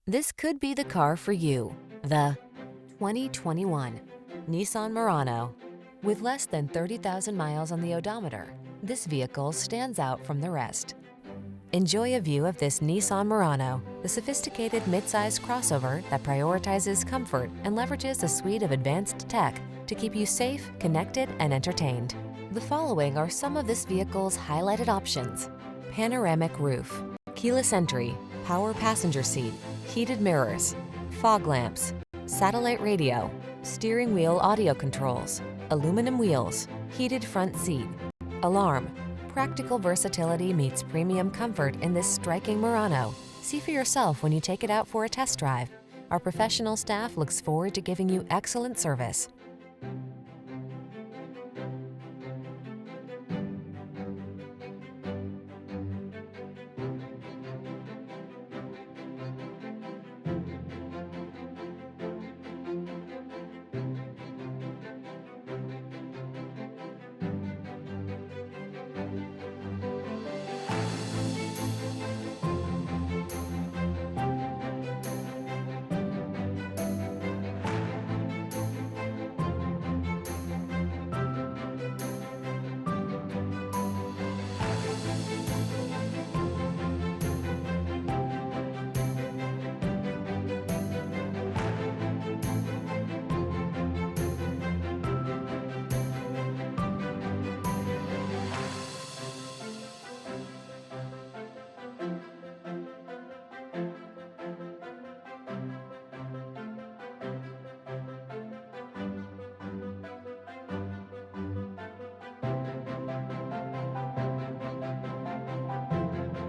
This could be the car for you. The 2021 Nissan Murano. With less than 30,000 miles on the odometer, this vehicle stands out from the rest. Enjoy a view of this Nissan Murano, the sophisticated midsize crossover that prioritizes comfort and leverages a suite of advanced tech to keep you safe, connected, and entertained. The following are some of this vehicle's highlighted options: panoramic roof, keyless entry, power passenger seat, heated mirrors, fog lamps, satellite radio, steering wheel audio controls, aluminum wheels, heated front seat, alarm. Practical versatility meets premium comfort in this striking Murano. See for yourself when you take it out for a test drive. Our professional staff looks forward to giving you excellent service.